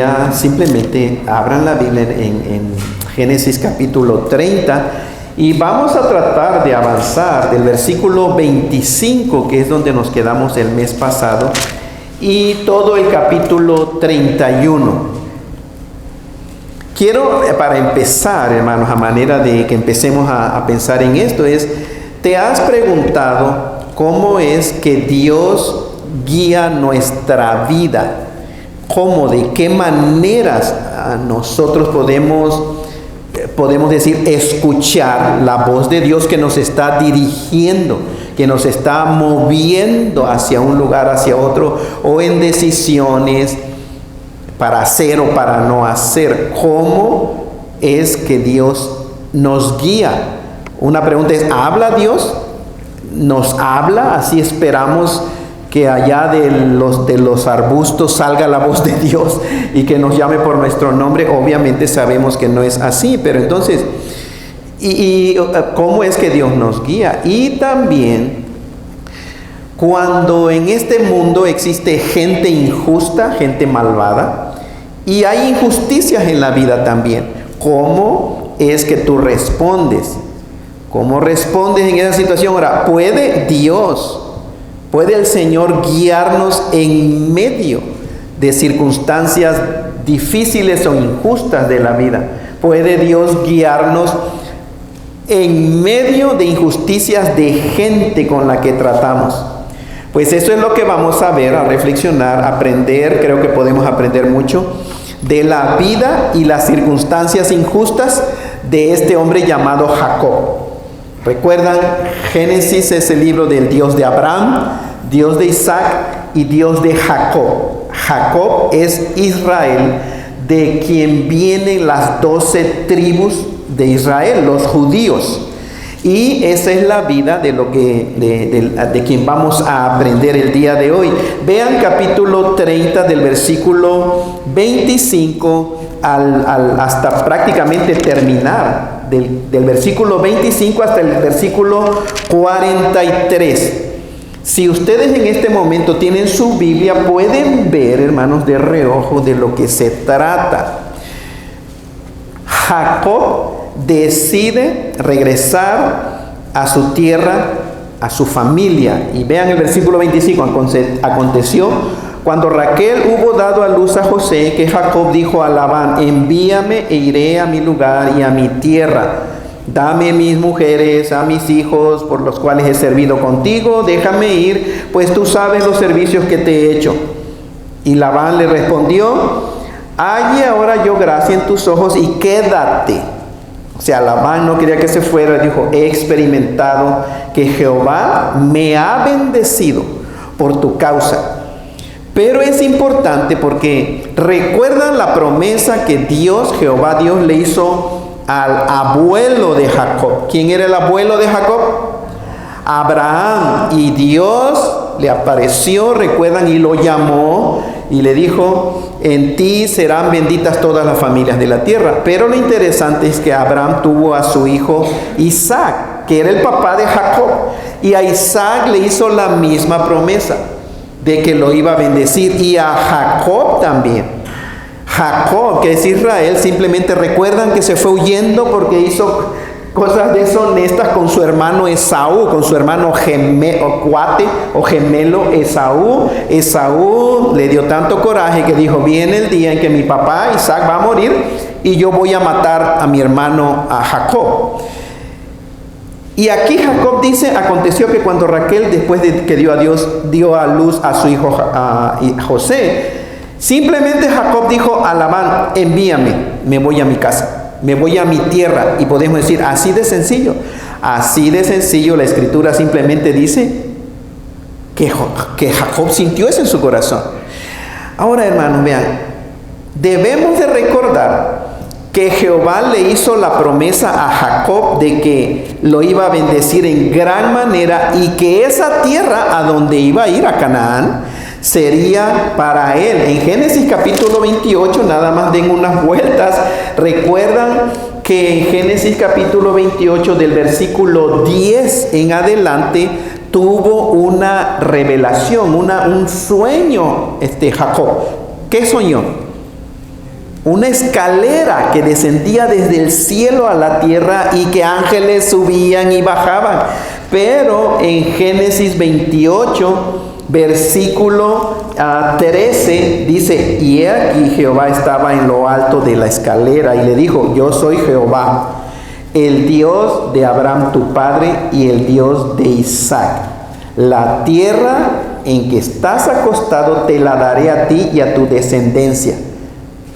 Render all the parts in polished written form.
Biblia, simplemente abran la Biblia en Génesis capítulo 30 y vamos a tratar de avanzar del versículo 25, que es donde nos quedamos el mes pasado, y todo el capítulo 31. Quiero, para empezar, hermanos, a manera de que empecemos a pensar en esto, ¿te has preguntado cómo es que Dios guía nuestra vida? ¿Cómo, de qué maneras nosotros podemos decir, escuchar la voz de Dios que nos está dirigiendo, que nos está moviendo hacia un lugar, hacia otro, o en decisiones para hacer o para no hacer? ¿Cómo es que Dios nos guía? Una pregunta es, ¿habla Dios? ¿Nos habla? Así esperamos que allá de los arbustos salga la voz de Dios y que nos llame por nuestro nombre. Obviamente sabemos que no es así, pero entonces, ¿cómo es que Dios nos guía? Y también, cuando en este mundo existe gente injusta, gente malvada, y hay injusticias en la vida también, ¿cómo es que tú respondes? ¿Cómo respondes en esa situación? Ahora, ¿puede el Señor guiarnos en medio de circunstancias difíciles o injustas de la vida? ¿Puede Dios guiarnos en medio de injusticias de gente con la que tratamos? Pues eso es lo que vamos a ver, a reflexionar, a aprender. Creo que podemos aprender mucho de la vida y las circunstancias injustas de este hombre llamado Jacob. ¿Recuerdan? Génesis es el libro del Dios de Abraham, Dios de Isaac y Dios de Jacob. Jacob es Israel, de quien vienen las 12 tribus de Israel, los judíos. Y esa es la vida de quien vamos a aprender el día de hoy. Vean capítulo 30 del versículo 25 hasta prácticamente terminar. Del versículo 25 hasta el versículo 43. Si ustedes en este momento tienen su Biblia, pueden ver, hermanos, de reojo de lo que se trata. Jacob decide regresar a su tierra, a su familia. Y vean el versículo 25. Aconteció cuando Raquel hubo dado a luz a José, que Jacob dijo a Labán: envíame e iré a mi lugar y a mi tierra. Dame mis mujeres, a mis hijos, por los cuales he servido contigo. Déjame ir, pues tú sabes los servicios que te he hecho. Y Labán le respondió: halle ahora yo gracia en tus ojos y quédate. O sea, Labán no quería que se fuera. Dijo: he experimentado que Jehová me ha bendecido por tu causa. Pero es importante porque recuerdan la promesa que Jehová Dios le hizo al abuelo de Jacob. ¿Quién era el abuelo de Jacob? Abraham. Y Dios le apareció, recuerdan, y lo llamó y le dijo: en ti serán benditas todas las familias de la tierra. Pero lo interesante es que Abraham tuvo a su hijo Isaac, que era el papá de Jacob, y a Isaac le hizo la misma promesa de que lo iba a bendecir, y a Jacob también. Jacob, que es Israel, simplemente recuerdan que se fue huyendo porque hizo cosas deshonestas con su hermano Esaú, con su hermano gemelo Esaú. Esaú le dio tanto coraje que dijo: viene el día en que mi papá Isaac va a morir y yo voy a matar a mi hermano a Jacob. Y aquí Jacob dice: aconteció que cuando Raquel, después de que dio a luz a su hijo José, simplemente Jacob dijo a Labán: envíame, me voy a mi casa, me voy a mi tierra. Y podemos decir, así de sencillo. Así de sencillo. La escritura simplemente dice que Jacob sintió eso en su corazón. Ahora, hermanos, vean, debemos de recordar que Jehová le hizo la promesa a Jacob de que lo iba a bendecir en gran manera y que esa tierra a donde iba a ir, a Canaán, sería para él. En Génesis capítulo 28, nada más den unas vueltas, recuerdan que en Génesis capítulo 28 del versículo 10 en adelante tuvo una revelación, un sueño Jacob. ¿Qué soñó? una escalera que descendía desde el cielo a la tierra y que ángeles subían y bajaban. Pero en Génesis 28, versículo 13, dice: y he aquí Jehová estaba en lo alto de la escalera y le dijo: yo soy Jehová, el Dios de Abraham tu padre y el Dios de Isaac. La tierra en que estás acostado te la daré a ti y a tu descendencia.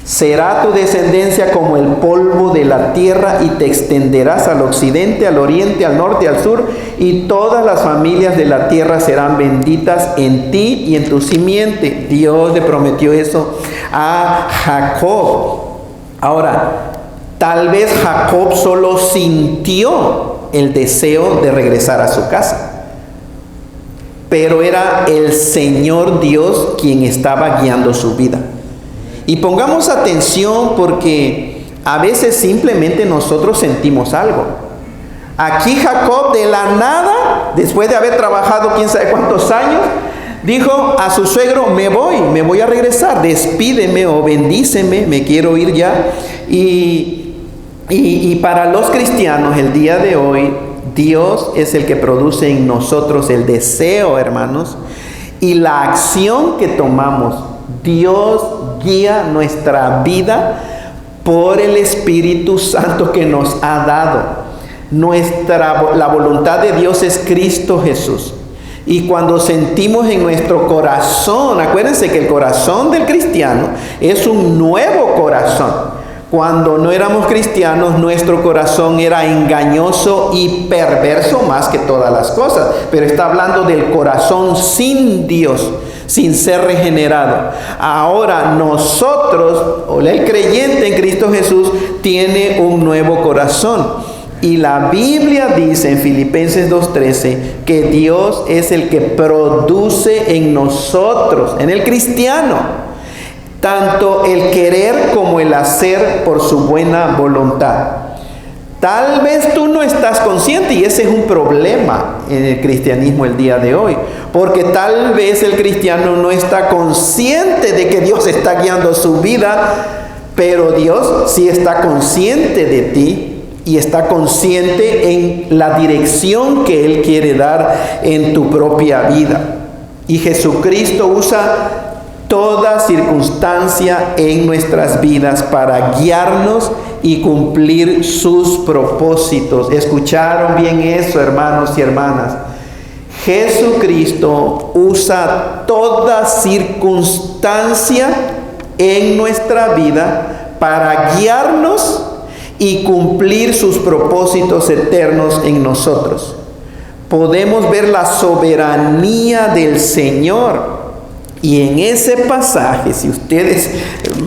Será tu descendencia como el polvo de la tierra y te extenderás al occidente, al oriente, al norte, al sur, y todas las familias de la tierra serán benditas en ti y en tu simiente. Dios le prometió eso a Jacob. Ahora, tal vez Jacob solo sintió el deseo de regresar a su casa, pero era el Señor Dios quien estaba guiando su vida. Y pongamos atención, porque a veces simplemente nosotros sentimos algo. Aquí Jacob, de la nada, después de haber trabajado quién sabe cuántos años, dijo a su suegro: me voy a regresar, despídeme o bendíceme, me quiero ir ya. Y para los cristianos el día de hoy, Dios es el que produce en nosotros el deseo, hermanos, y la acción que tomamos. Dios guía nuestra vida por el Espíritu Santo que nos ha dado. La voluntad de Dios es Cristo Jesús. Y cuando sentimos en nuestro corazón, acuérdense que el corazón del cristiano es un nuevo corazón. Cuando no éramos cristianos, nuestro corazón era engañoso y perverso más que todas las cosas. Pero está hablando del corazón sin Dios, sin ser regenerado. Ahora nosotros, o el creyente en Cristo Jesús, tiene un nuevo corazón. Y la Biblia dice en Filipenses 2:13 que Dios es el que produce en nosotros, en el cristiano, tanto el querer como el hacer por su buena voluntad. Tal vez tú no estás consciente, y ese es un problema en el cristianismo el día de hoy, porque tal vez el cristiano no está consciente de que Dios está guiando su vida, pero Dios sí está consciente de ti y está consciente en la dirección que Él quiere dar en tu propia vida. Y Jesucristo usa toda circunstancia en nuestras vidas para guiarnos y cumplir sus propósitos. ¿Escucharon bien eso, hermanos y hermanas? Jesucristo usa toda circunstancia en nuestra vida para guiarnos y cumplir sus propósitos eternos en nosotros. Podemos ver la soberanía del Señor. Y en ese pasaje, si ustedes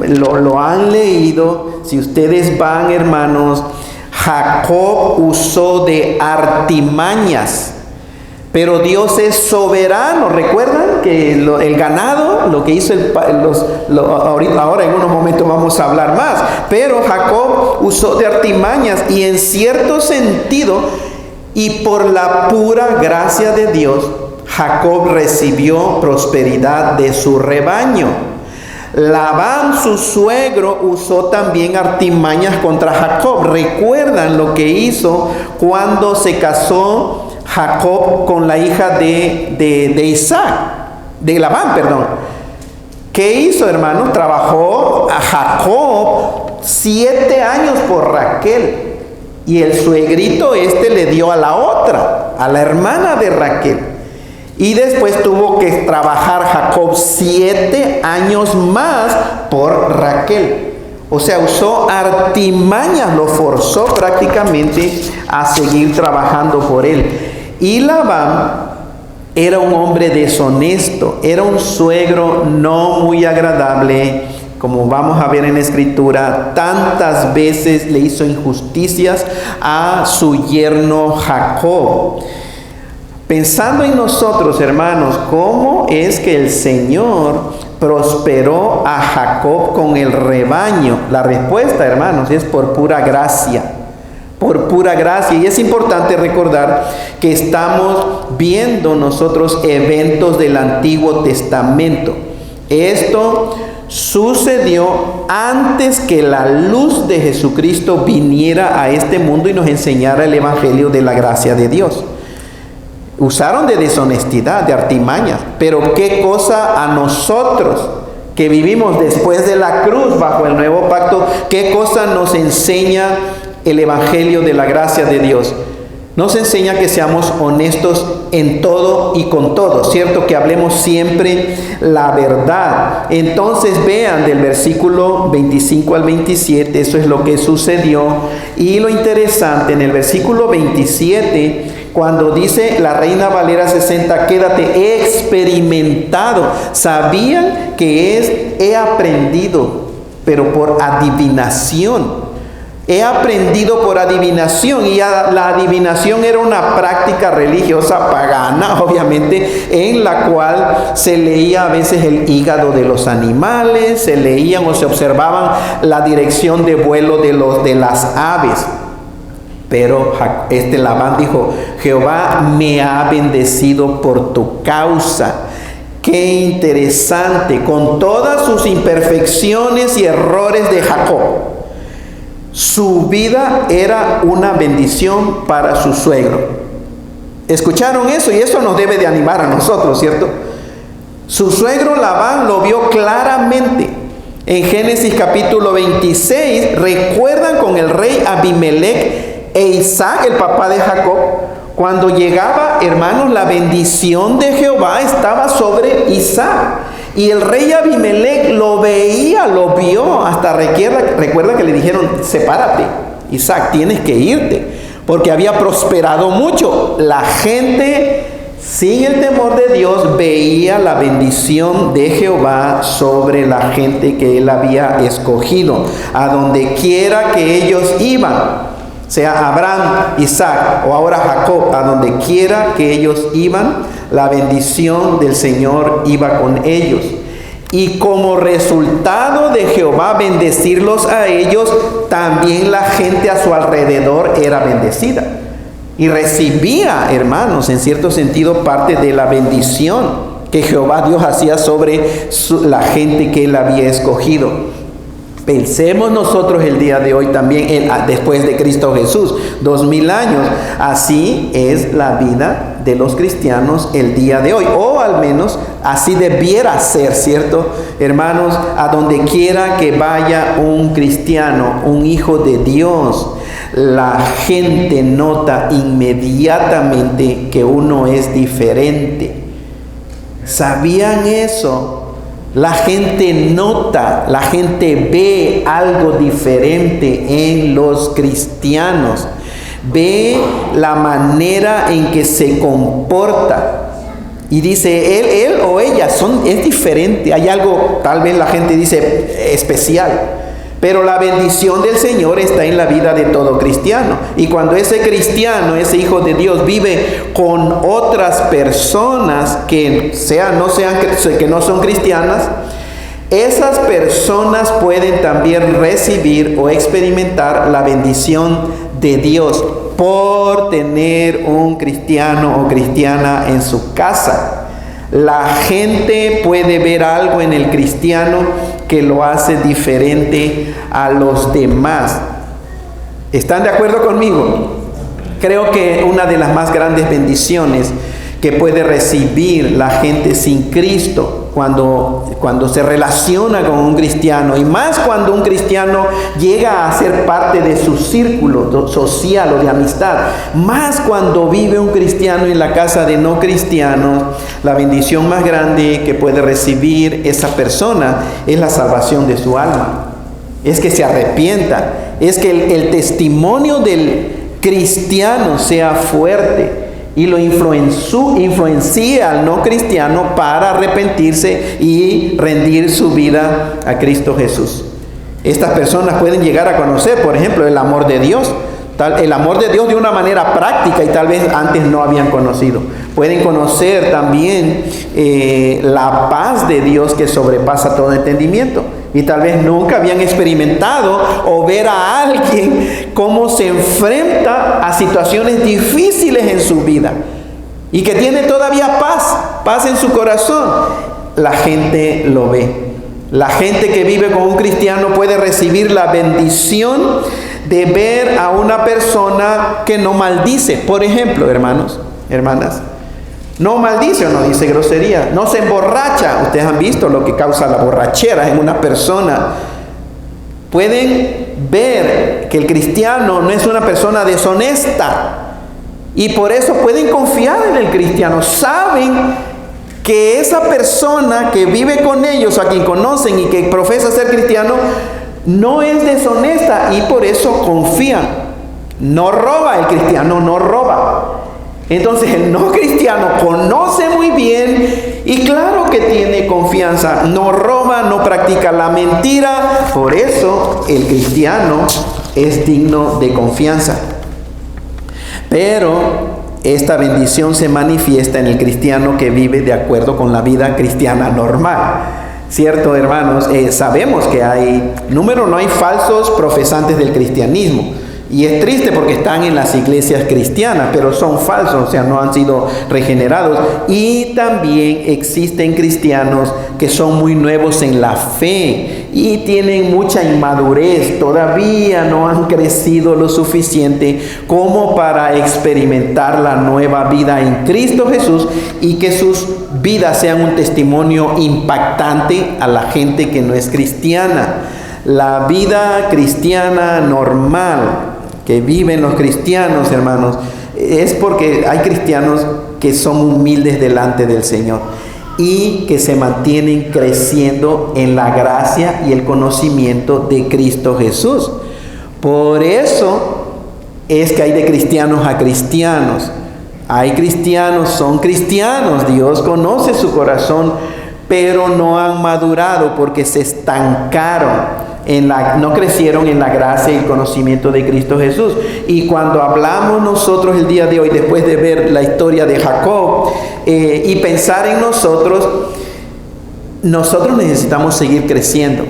lo han leído, si ustedes van, hermanos, Jacob usó de artimañas, pero Dios es soberano. ¿Recuerdan que el ganado, lo que hizo ahora en unos momentos vamos a hablar más, pero Jacob usó de artimañas, y en cierto sentido, y por la pura gracia de Dios, Jacob recibió prosperidad de su rebaño. Labán, su suegro, usó también artimañas contra Jacob. ¿Recuerdan lo que hizo cuando se casó Jacob con la hija de Labán, perdón? ¿Qué hizo, hermanos? Trabajó a Jacob 7 años por Raquel, y el suegrito le dio a la otra, a la hermana de Raquel. Y después tuvo que trabajar Jacob 7 años más por Raquel. O sea, usó artimañas, lo forzó prácticamente a seguir trabajando por él. Y Labán era un hombre deshonesto, era un suegro no muy agradable, como vamos a ver en la Escritura. Tantas veces le hizo injusticias a su yerno Jacob. Pensando en nosotros, hermanos, ¿cómo es que el Señor prosperó a Jacob con el rebaño? La respuesta, hermanos, es por pura gracia. Por pura gracia. Y es importante recordar que estamos viendo nosotros eventos del Antiguo Testamento. Esto sucedió antes que la luz de Jesucristo viniera a este mundo y nos enseñara el evangelio de la gracia de Dios. Usaron de deshonestidad, de artimañas, pero qué cosa a nosotros que vivimos después de la cruz bajo el nuevo pacto, qué cosa nos enseña el evangelio de la gracia de Dios. Nos enseña que seamos honestos en todo y con todo, ¿cierto? Que hablemos siempre la verdad. Entonces vean del versículo 25 al 27, eso es lo que sucedió. Y lo interesante, en el versículo 27, cuando dice la Reina Valera 60, quédate experimentado. Sabían que he aprendido, pero por adivinación. He aprendido por adivinación, y la adivinación era una práctica religiosa pagana, obviamente, en la cual se leía a veces el hígado de los animales, se leían o se observaban la dirección de vuelo de las aves. Pero Labán dijo, Jehová me ha bendecido por tu causa. Qué interesante, con todas sus imperfecciones y errores de Jacob. Su vida era una bendición para su suegro. ¿Escucharon eso? Y eso nos debe de animar a nosotros, ¿cierto? Su suegro Labán lo vio claramente. En Génesis capítulo 26, recuerdan con el rey Abimelech e Isaac, el papá de Jacob, cuando llegaba, hermanos, la bendición de Jehová estaba sobre Isaac. Y el rey Abimelech lo veía, lo vio, hasta recuerda que le dijeron, sepárate, Isaac, tienes que irte, porque había prosperado mucho. La gente, sin el temor de Dios, veía la bendición de Jehová sobre la gente que él había escogido, a donde quiera que ellos iban. Sea Abraham, Isaac o ahora Jacob, a donde quiera que ellos iban, la bendición del Señor iba con ellos. Y como resultado de Jehová bendecirlos a ellos, también la gente a su alrededor era bendecida. Y recibía, hermanos, en cierto sentido, parte de la bendición que Jehová Dios hacía sobre la gente que él había escogido. Pensemos nosotros el día de hoy también, después de Cristo Jesús, 2000 años. Así es la vida de los cristianos el día de hoy, o al menos así debiera ser, ¿cierto? Hermanos, a donde quiera que vaya un cristiano, un hijo de Dios, la gente nota inmediatamente que uno es diferente. ¿Sabían eso? La gente nota, la gente ve algo diferente en los cristianos. Ve la manera en que se comporta. Y dice, él o ella es diferente. Hay algo, tal vez la gente dice, especial. Pero la bendición del Señor está en la vida de todo cristiano. Y cuando ese cristiano, ese hijo de Dios, vive con otras personas que no son cristianas, esas personas pueden también recibir o experimentar la bendición de Dios por tener un cristiano o cristiana en su casa. La gente puede ver algo en el cristiano que lo hace diferente a los demás. ¿Están de acuerdo conmigo? Creo que una de las más grandes bendiciones que puede recibir la gente sin Cristo cuando se relaciona con un cristiano, y más cuando un cristiano llega a ser parte de su círculo social o de amistad, más cuando vive un cristiano en la casa de no cristianos, la bendición más grande que puede recibir esa persona es la salvación de su alma. Es que se arrepienta, es que el testimonio del cristiano sea fuerte y lo influencia al no cristiano para arrepentirse y rendir su vida a Cristo Jesús. Estas personas pueden llegar a conocer, por ejemplo, el amor de Dios. El amor de Dios de una manera práctica, y tal vez antes no habían conocido. Pueden conocer también la paz de Dios que sobrepasa todo entendimiento. Y tal vez nunca habían experimentado o ver a alguien cómo se enfrenta a situaciones difíciles en su vida y que tiene todavía paz en su corazón. La gente lo ve. La gente que vive con un cristiano puede recibir la bendición de ver a una persona que no maldice. Por ejemplo, hermanos, hermanas, no maldice o no dice grosería, no se emborracha. Ustedes han visto lo que causa la borrachera en una persona. Pueden ver que el cristiano no es una persona deshonesta y por eso pueden confiar en el cristiano. Saben que esa persona que vive con ellos, a quien conocen y que profesa ser cristiano, no es deshonesta y por eso confían. No roba, el cristiano no roba. Entonces el no cristiano conoce muy bien y claro que tiene confianza. No roba, no practica la mentira. Por eso el cristiano es digno de confianza. Pero esta bendición se manifiesta en el cristiano que vive de acuerdo con la vida cristiana normal. ¿Cierto, hermanos? Sabemos que no hay falsos profesantes del cristianismo. Y es triste porque están en las iglesias cristianas, pero son falsos, o sea, no han sido regenerados. Y también existen cristianos que son muy nuevos en la fe y tienen mucha inmadurez, todavía no han crecido lo suficiente como para experimentar la nueva vida en Cristo Jesús y que sus vidas sean un testimonio impactante a la gente que no es cristiana. La vida cristiana normal que viven los cristianos, hermanos, es porque hay cristianos que son humildes delante del Señor y que se mantienen creciendo en la gracia y el conocimiento de Cristo Jesús. Por eso es que hay de cristianos a cristianos. Hay cristianos, son cristianos, Dios conoce su corazón, pero no han madurado porque se estancaron. No crecieron en la gracia y el conocimiento de Cristo Jesús. Y cuando hablamos nosotros el día de hoy, después de ver la historia de Jacob y pensar en nosotros necesitamos seguir creciendo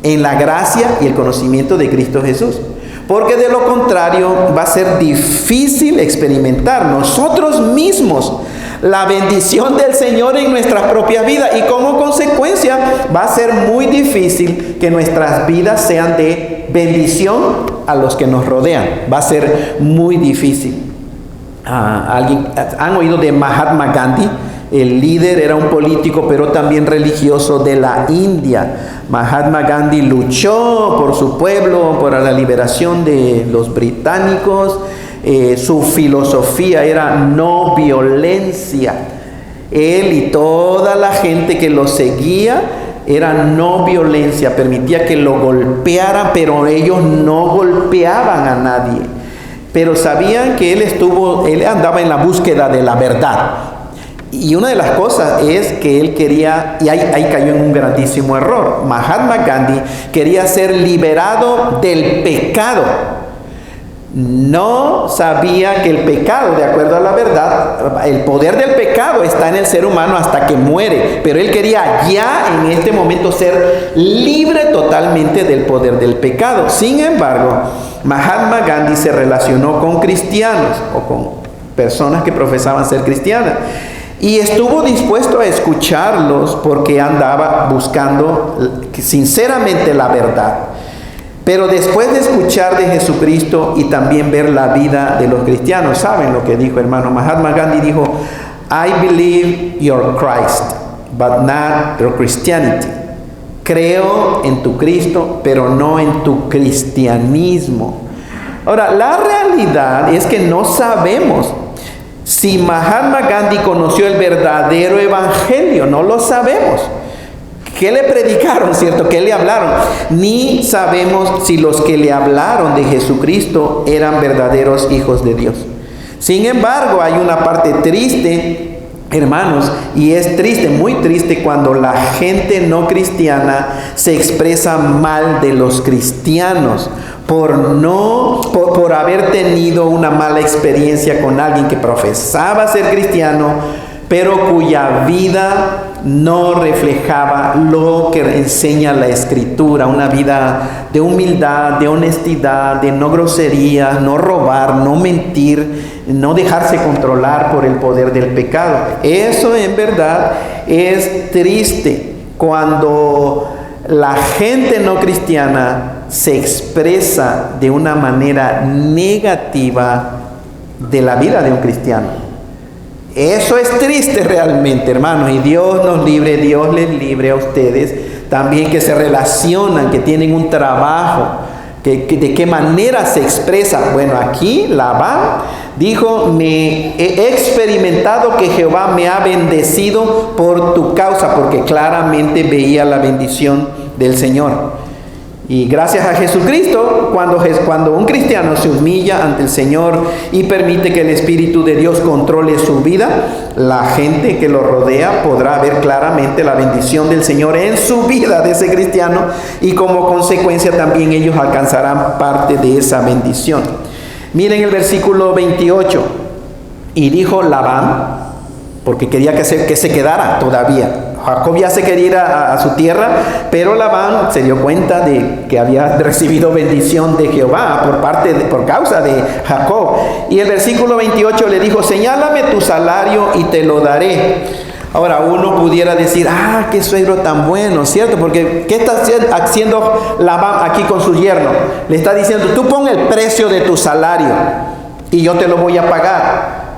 en la gracia y el conocimiento de Cristo Jesús. Porque de lo contrario va a ser difícil experimentar nosotros mismos la bendición del Señor en nuestras propias vidas y como consecuencia va a ser muy difícil que nuestras vidas sean de bendición a los que nos rodean. Va a ser muy difícil. ¿Han oído de Mahatma Gandhi? El líder era un político pero también religioso de la India. Mahatma Gandhi luchó por su pueblo, por la liberación de los británicos. Su filosofía era no violencia. Él y toda la gente que lo seguía era no violencia, permitía que lo golpearan, pero ellos no golpeaban a nadie. Pero sabían que él andaba en la búsqueda de la verdad. Y una de las cosas es que él quería, y ahí cayó en un grandísimo error. Mahatma Gandhi quería ser liberado del pecado. No sabía que el pecado, de acuerdo a la verdad, el poder del pecado está en el ser humano hasta que muere. Pero él quería ya en este momento ser libre totalmente del poder del pecado. Sin embargo, Mahatma Gandhi se relacionó con cristianos o con personas que profesaban ser cristianas. Y estuvo dispuesto a escucharlos porque andaba buscando sinceramente la verdad. Pero después de escuchar de Jesucristo y también ver la vida de los cristianos, ¿saben lo que dijo, hermano? Mahatma Gandhi dijo, I believe your Christ, but not your Christianity. Creo en tu Cristo, pero no en tu cristianismo. Ahora, la realidad es que no sabemos si Mahatma Gandhi conoció el verdadero evangelio, no lo sabemos. ¿Qué le predicaron, cierto? ¿Qué le hablaron? Ni sabemos si los que le hablaron de Jesucristo eran verdaderos hijos de Dios. Sin embargo, hay una parte triste, hermanos, y es triste, muy triste cuando la gente no cristiana se expresa mal de los cristianos por haber tenido una mala experiencia con alguien que profesaba ser cristiano, pero cuya vida no reflejaba lo que enseña la Escritura, una vida de humildad, de honestidad, de no grosería, no robar, no mentir, no dejarse controlar por el poder del pecado. Eso en verdad es triste cuando la gente no cristiana se expresa de una manera negativa de la vida de un cristiano. Eso es triste realmente, hermanos, y Dios nos libre, Dios les libre a ustedes también que se relacionan, que tienen un trabajo, de qué manera se expresa. Bueno, aquí Labán dijo: me he experimentado que Jehová me ha bendecido por tu causa, porque claramente veía la bendición del Señor. Y gracias a Jesucristo, cuando un cristiano se humilla ante el Señor y permite que el Espíritu de Dios controle su vida, la gente que lo rodea podrá ver claramente la bendición del Señor en su vida de ese cristiano, y como consecuencia también ellos alcanzarán parte de esa bendición. Miren el versículo 28. Y dijo Labán, porque quería que se quedara todavía. Jacob ya se quería ir a su tierra, pero Labán se dio cuenta de que había recibido bendición de Jehová por causa de Jacob. Y el versículo 28 le dijo: señálame tu salario y te lo daré. Ahora uno pudiera decir: qué suegro tan bueno, ¿cierto? Porque ¿qué está haciendo Labán aquí con su yerno? Le está diciendo: tú pon el precio de tu salario y yo te lo voy a pagar.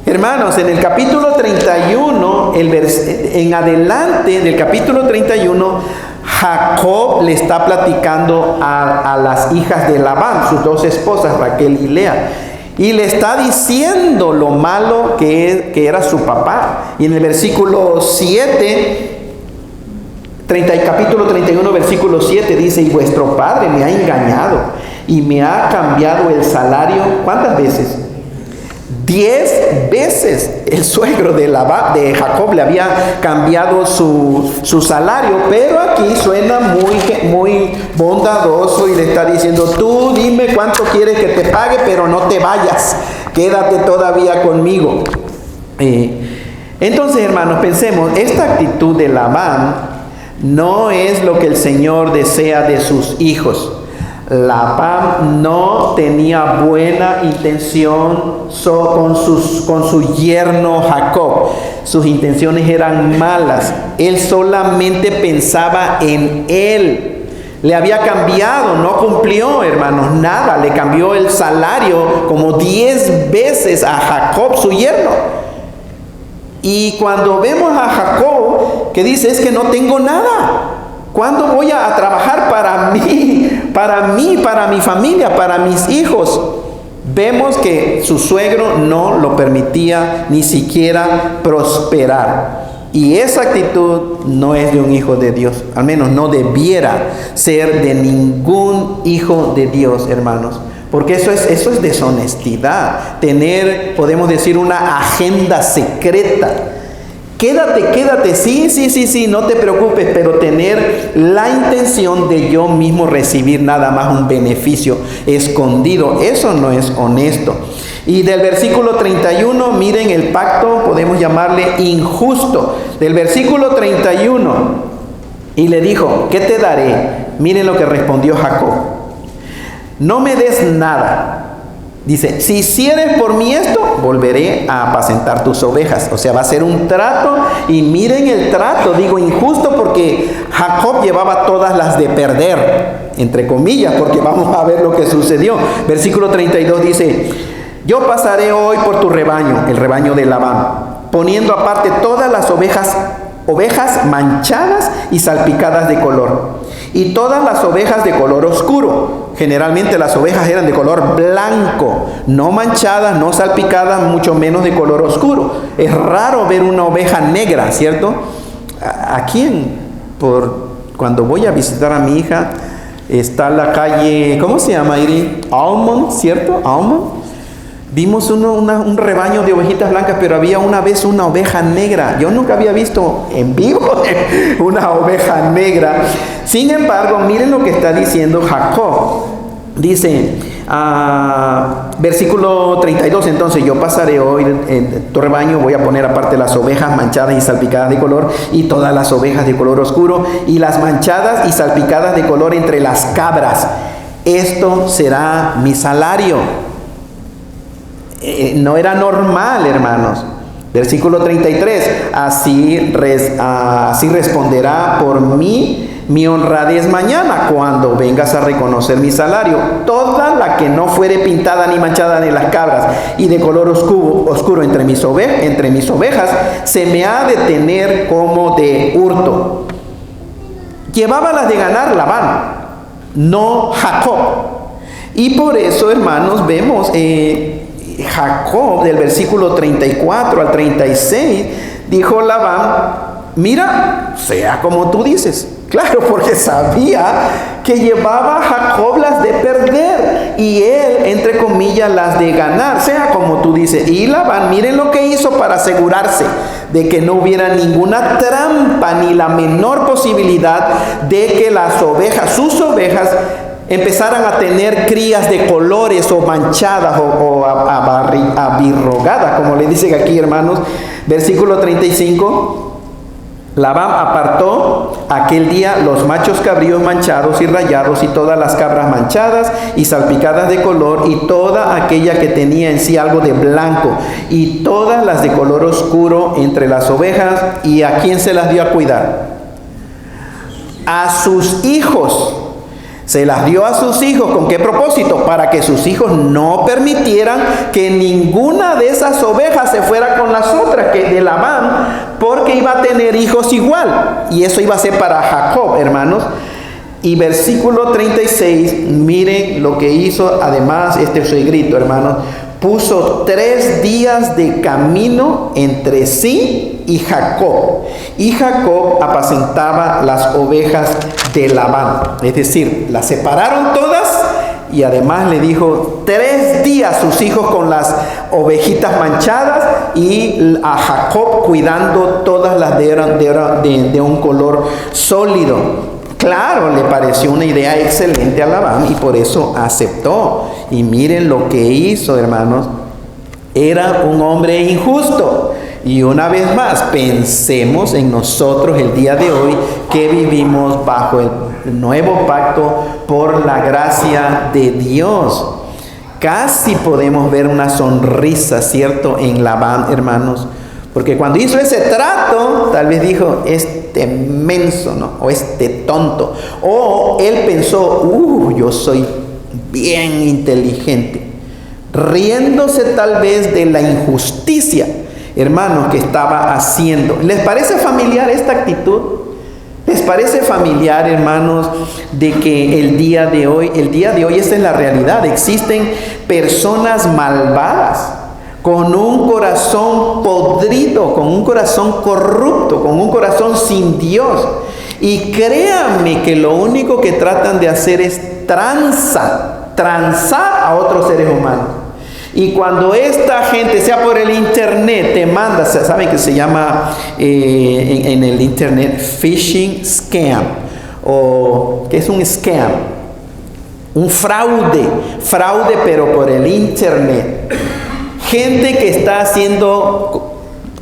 Hermanos, en el capítulo 31, en adelante del capítulo 31, Jacob le está platicando a las hijas de Labán, sus dos esposas, Raquel y Lea, y le está diciendo lo malo que era su papá. Y en el versículo 7, capítulo 31, versículo 7 dice: y vuestro padre me ha engañado y me ha cambiado el salario. ¿Cuántas veces? 10 veces el suegro de Jacob le había cambiado su salario, pero aquí suena muy bondadoso y le está diciendo: tú dime cuánto quieres que te pague, pero no te vayas, quédate todavía conmigo. Entonces, hermanos, pensemos, esta actitud de Labán no es lo que el Señor desea de sus hijos. Labán no tenía buena intención con su yerno Jacob. Sus intenciones eran malas. Él solamente pensaba en él. Le había cambiado, no cumplió, hermanos, nada. Le cambió el salario como 10 veces a Jacob, su yerno. Y cuando vemos a Jacob, que dice: es que no tengo nada. ¿Cuándo voy a trabajar para mi familia, para mis hijos? Vemos que su suegro no lo permitía ni siquiera prosperar. Y esa actitud no es de un hijo de Dios. Al menos no debiera ser de ningún hijo de Dios, hermanos. Porque eso es deshonestidad. Tener, podemos decir, una agenda secreta. Quédate, sí, no te preocupes, pero tener la intención de yo mismo recibir nada más un beneficio escondido, eso no es honesto. Y del versículo 31, miren el pacto, podemos llamarle injusto. Del versículo 31, y le dijo: ¿qué te daré? Miren lo que respondió Jacob: no me des nada. Dice: si hicieres por mí esto, volveré a apacentar tus ovejas. O sea, va a ser un trato. Y miren el trato, digo injusto, porque Jacob llevaba todas las de perder, entre comillas, porque vamos a ver lo que sucedió. Versículo 32 dice: yo pasaré hoy por tu rebaño, el rebaño de Labán, poniendo aparte todas las ovejas manchadas y salpicadas de color, y todas las ovejas de color oscuro. Generalmente las ovejas eran de color blanco, no manchadas, no salpicadas, mucho menos de color oscuro. Es raro ver una oveja negra, ¿cierto? Aquí, cuando voy a visitar a mi hija, está la calle, ¿cómo se llama, Iri? Almond, ¿cierto? Almond. Vimos un rebaño de ovejitas blancas, pero había una vez una oveja negra. Yo nunca había visto en vivo una oveja negra. Sin embargo, miren lo que está diciendo Jacob. Dice, versículo 32, entonces: yo pasaré hoy en tu rebaño, voy a poner aparte las ovejas manchadas y salpicadas de color, y todas las ovejas de color oscuro, y las manchadas y salpicadas de color entre las cabras. Esto será mi salario. No era normal, hermanos. Versículo 33, así responderá por mí mi honradez mañana, cuando vengas a reconocer mi salario. Toda la que no fuere pintada ni manchada de las cabras y de color oscuro entre mis ovejas, se me ha de tener como de hurto. Llevaba las de ganar Labán, no Jacob. Y por eso, hermanos, vemos Jacob, del versículo 34 al 36, dijo Labán: mira, sea como tú dices. Claro, porque sabía que llevaba Jacob las de perder y él, entre comillas, las de ganar, sea como tú dices. Y Labán, miren lo que hizo para asegurarse de que no hubiera ninguna trampa ni la menor posibilidad de que las ovejas, sus ovejas, empezaran a tener crías de colores o manchadas o abirrogadas, como le dicen aquí, hermanos. Versículo 35. Labán apartó aquel día los machos cabríos manchados y rayados y todas las cabras manchadas y salpicadas de color y toda aquella que tenía en sí algo de blanco y todas las de color oscuro entre las ovejas. ¿Y a quién se las dio a cuidar? A sus hijos. Se las dio a sus hijos. ¿Con qué propósito? Para que sus hijos no permitieran que ninguna de esas ovejas se fuera con las otras que de Labán, porque iba a tener hijos igual. Y eso iba a ser para Jacob, hermanos. Y versículo 36, miren lo que hizo. Además, este suegrito, hermanos, puso 3 días de camino entre sí y Jacob. Y Jacob apacentaba las ovejas de Labán. Es decir, las separaron todas y además le dijo 3 días sus hijos con las ovejitas manchadas y a Jacob cuidando todas las de un color sólido. Claro, le pareció una idea excelente a Labán y por eso aceptó. Y miren lo que hizo, hermanos. Era un hombre injusto. Y una vez más, pensemos en nosotros el día de hoy que vivimos bajo el nuevo pacto por la gracia de Dios. Casi podemos ver una sonrisa, ¿cierto?, en Labán, hermanos. Porque cuando hizo ese trato, tal vez dijo, este menso, ¿no? O este tonto. O él pensó, yo soy bien inteligente. Riéndose tal vez de la injusticia, hermanos, que estaba haciendo. ¿Les parece familiar esta actitud? ¿Les parece familiar, hermanos, de que el día de hoy esa es la realidad? Existen personas malvadas, con un corazón podrido, con un corazón corrupto, con un corazón sin Dios. Y créanme que lo único que tratan de hacer es transar a otros seres humanos. Y cuando esta gente, sea por el internet, te manda, ¿saben que se llama en el internet phishing scam? O que es un scam, un fraude pero por el internet. Gente que está haciendo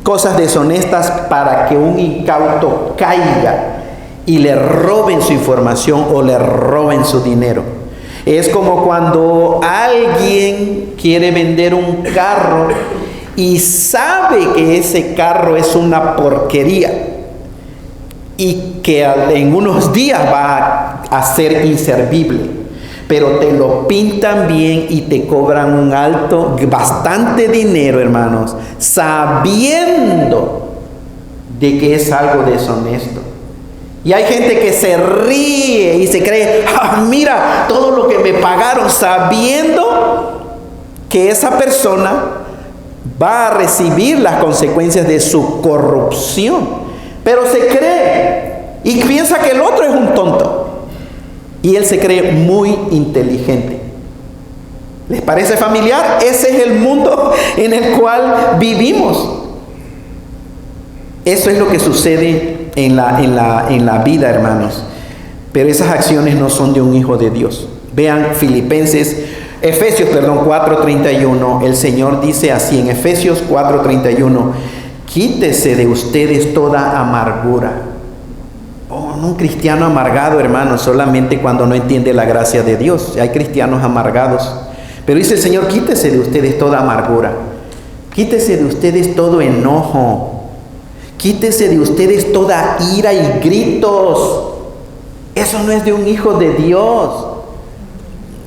cosas deshonestas para que un incauto caiga y le roben su información o le roben su dinero. Es como cuando alguien quiere vender un carro y sabe que ese carro es una porquería y que en unos días va a ser inservible. Pero te lo pintan bien y te cobran bastante dinero, hermanos, sabiendo de que es algo deshonesto. Y hay gente que se ríe y se cree, mira todo lo que me pagaron, sabiendo que esa persona va a recibir las consecuencias de su corrupción. Pero se cree y piensa que el otro es un tonto. Y él se cree muy inteligente. ¿Les parece familiar? Ese es el mundo en el cual vivimos. Eso es lo que sucede en la vida, hermanos. Pero esas acciones no son de un hijo de Dios. Vean Efesios 4:31. El Señor dice así en Efesios 4:31. Quítese de ustedes toda amargura. Un cristiano amargado, hermano, solamente cuando no entiende la gracia de Dios. Hay cristianos amargados. Pero dice el Señor, quítese de ustedes toda amargura. Quítese de ustedes todo enojo. Quítese de ustedes toda ira y gritos. Eso no es de un hijo de Dios.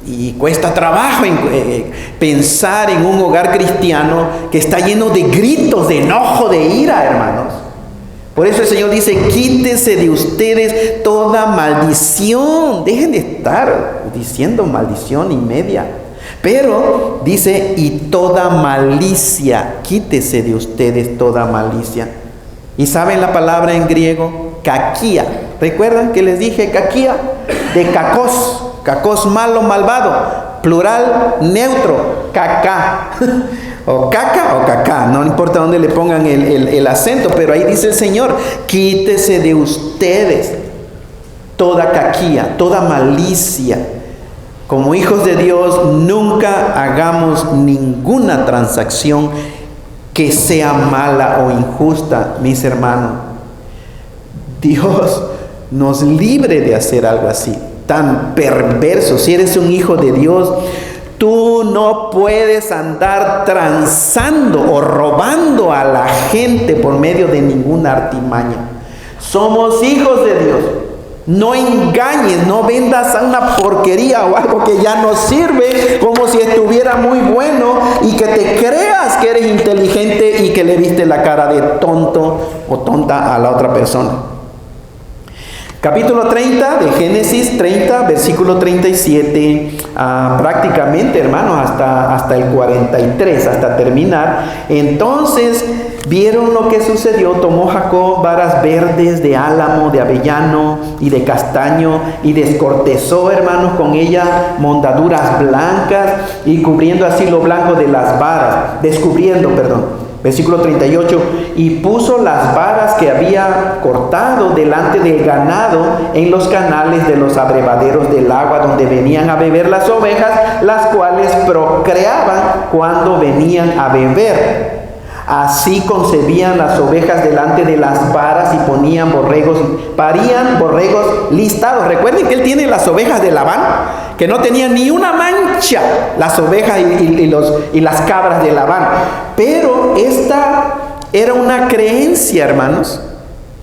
Y cuesta trabajo pensar en un hogar cristiano que está lleno de gritos, de enojo, de ira, hermanos. Por eso el Señor dice, quítese de ustedes toda maldición. Dejen de estar diciendo maldición y media. Pero dice, y toda malicia, quítese de ustedes toda malicia. ¿Y saben la palabra en griego? Kakia. ¿Recuerdan que les dije kakia? De kakos. Kakos, malo, malvado. Plural, neutro. Kaká. O caca o cacá. No importa dónde le pongan el acento. Pero ahí dice el Señor, quítese de ustedes toda kakia, toda malicia. Como hijos de Dios, nunca hagamos ninguna transacción que sea mala o injusta, mis hermanos. Dios nos libre de hacer algo así, tan perverso. Si eres un hijo de Dios, tú no puedes andar transando o robando a la gente por medio de ninguna artimaña. Somos hijos de Dios. No engañes, no vendas a una porquería o algo que ya no sirve como si estuviera muy bueno y que te creas que eres inteligente y que le viste la cara de tonto o tonta a la otra persona. Capítulo 30 de Génesis 30, versículo 37, prácticamente, hermanos, hasta el 43, hasta terminar. Entonces vieron lo que sucedió. Tomó Jacob varas verdes de álamo, de avellano y de castaño, y descortezó, hermanos, con ella mondaduras blancas, y cubriendo así lo blanco de las varas, Versículo 38, y puso las varas que había cortado delante del ganado en los canales de los abrevaderos del agua donde venían a beber las ovejas, las cuales procreaban cuando venían a beber. Así concebían las ovejas delante de las varas y ponían borregos, parían borregos listados. Recuerden que él tiene las ovejas de Labán, que no tenían ni una mancha, las ovejas y las cabras de Labán. Pero esta era una creencia, hermanos.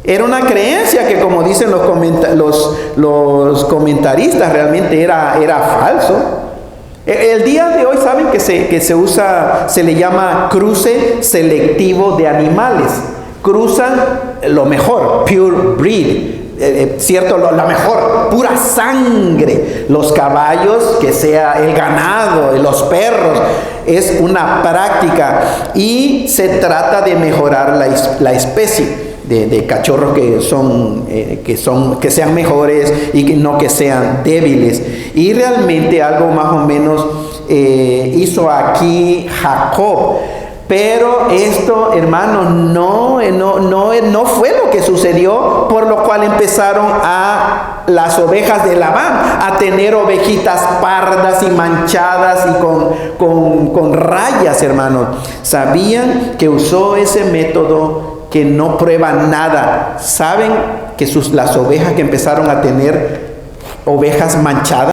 Era una creencia que, como dicen los comentaristas, realmente era falso. El día de hoy saben que se le llama cruce selectivo de animales. Cruzan lo mejor, pure breed, cierto, la mejor, pura sangre. Los caballos, que sea el ganado, los perros, es una práctica y se trata de mejorar la especie. De cachorros que sean mejores y que sean débiles. Y realmente algo más o menos hizo aquí Jacob. Pero esto, hermanos, no fue lo que sucedió, por lo cual empezaron las ovejas de Labán a tener ovejitas pardas y manchadas y con rayas, hermanos. Sabían que usó ese método que no prueba nada. Saben que las ovejas que empezaron a tener ovejas manchadas